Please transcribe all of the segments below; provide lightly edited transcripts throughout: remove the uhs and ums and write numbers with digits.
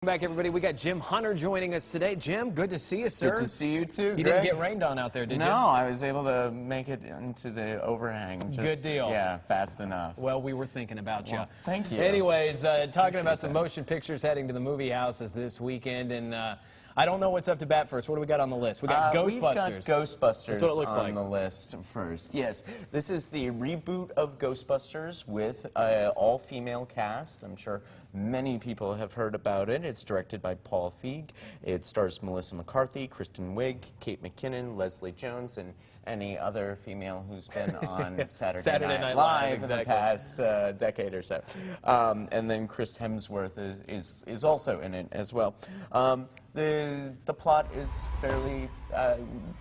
Back, everybody. We got Jim Hunter joining us today. Jim, good to see you, sir. Good to see you too, You Greg. didn't get rained on out there, did you? No, I was able to make it into the overhang. Good deal. Yeah, fast enough. Well, we were thinking about you. Well, thank you. Anyways, talking about some motion pictures heading to the movie houses this weekend, and I don't know what's up to bat first. What do we got on the list? We got Ghostbusters. We've got Ghostbusters That's what it looks on the list first. Yes, this is the reboot of Ghostbusters with all-female cast. I'm sure many people have heard about it. It's directed by Paul Feig. It stars Melissa McCarthy, Kristen Wiig, Kate McKinnon, Leslie Jones, and any other female who's been on Saturday Night Live exactly. in the past decade or so. And then Chris Hemsworth is also in it as well. The plot is fairly,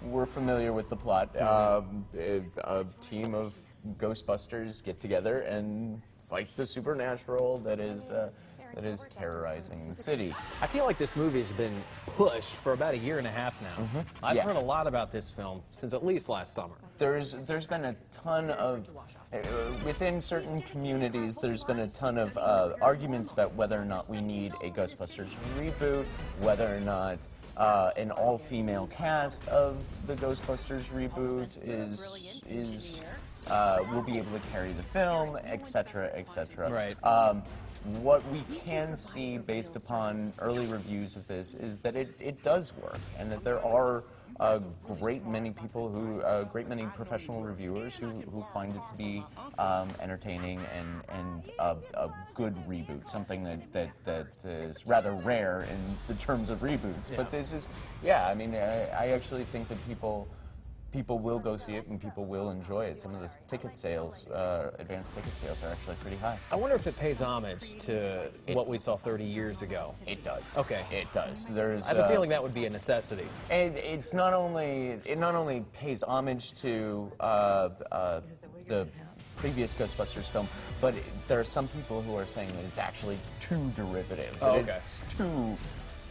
we're familiar with the plot. A team of Ghostbusters get together and fight the supernatural that is terrorizing the city. I feel like this movie has been pushed for about a year and a half now. I've heard a lot about this film since at least last summer. There's been a ton of, within certain communities, there's been a ton of arguments about whether or not we need a Ghostbusters reboot, whether or not an all-female cast of the Ghostbusters reboot will be able to carry the film, etc., etc. Right. What we can see based upon early reviews of this is that it does work, and that there are a great many people who, great many professional reviewers who find it to be entertaining and a good reboot, something that is rather rare in the terms of reboots. Yeah. But this is, yeah, I mean, I actually think that people will go see it and people will enjoy it. Some of the ticket sales, advanced ticket sales, are actually pretty high. I wonder if it pays homage to what we saw 30 years ago. It does. Okay. It does. There's. I have a feeling that would be a necessity. And it not only pays homage to the previous Ghostbusters film, but there are some people who are saying that it's actually too derivative. Oh, okay. It's too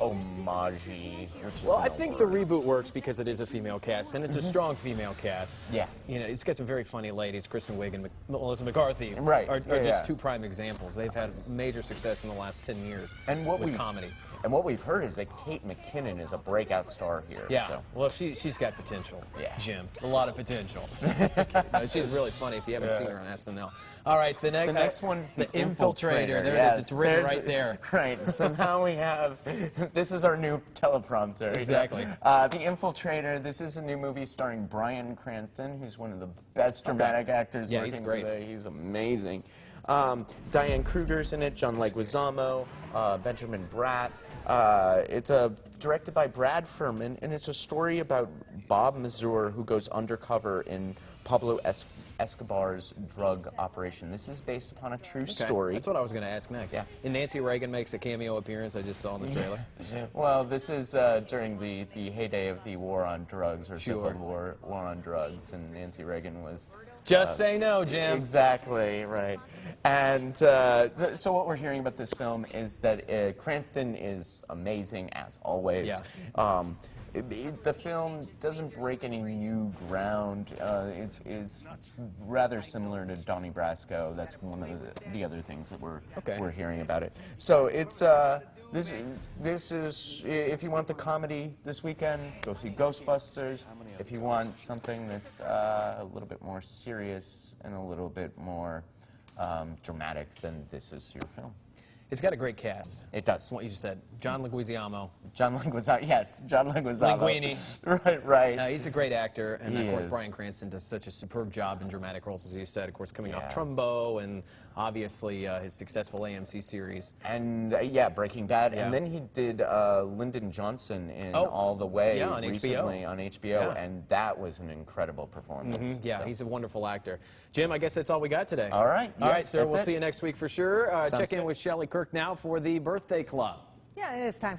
homage-y. Well, I think the reboot works because it is a female cast, and it's a strong female cast. Yeah. You know, it's got some very funny ladies. Kristen Wiig and Melissa McCarthy Right. are Yeah, just yeah. two prime examples. They've had major success in the last 10 years And with comedy. And what we've heard is that Kate McKinnon is a breakout star here. Yeah, So. well, she's got potential, Yeah. Jim. A lot of potential. No, she's really funny if you haven't seen her on SNL. All right, the next one's the Infiltrator. There Yes, it is. It's written right there. Right. So now we have, this is our new teleprompter. Exactly. The Infiltrator, this is a new movie starring Bryan Cranston, who's one of the best dramatic actors Yeah, he's working great. today. He's amazing. Diane Kruger's in it, John Leguizamo, Benjamin Bratt. It's directed by Brad Furman, and it's a story about Bob Mazur, who goes undercover in Pablo Escobar's drug operation. This is based upon a true story. That's what I was going to ask next. Yeah. And Nancy Reagan makes a cameo appearance I just saw in the trailer. Well, this is during the heyday of the war on drugs, or Sure. so-called war on drugs, and Nancy Reagan was... Just say no, Jim. Exactly, right. And so what we're hearing about this film is that Cranston is amazing, as always. Yeah. The film doesn't break any new ground. It's rather similar to Donnie Brasco. That's one of the other things that we're hearing about it. So it's this is, if you want the comedy this weekend, go see Ghostbusters. If you want something that's a little bit more serious and a little bit more dramatic, then this is your film. It's got a great cast. It does. What you just said. John Leguizamo. John Leguizamo, yes, John Leguizamo. Linguini. Right. He's a great actor, and He of course is. Bryan Cranston does such a superb job in dramatic roles, as you said. Of course, coming off Yeah. Trumbo, and obviously his successful AMC series. And yeah, Breaking Bad, Yeah. and then he did Lyndon Johnson in All the Way on recently HBO. on HBO, Yeah. and that was an incredible performance. Yeah, So. he's a wonderful actor. Jim, I guess that's all we got today. All right. All Yeah, right, sir. that's We'll it. see you next week for sure. Sounds Check in good. with Shelley Kirk now for the Birthday Club. Yeah, it is time.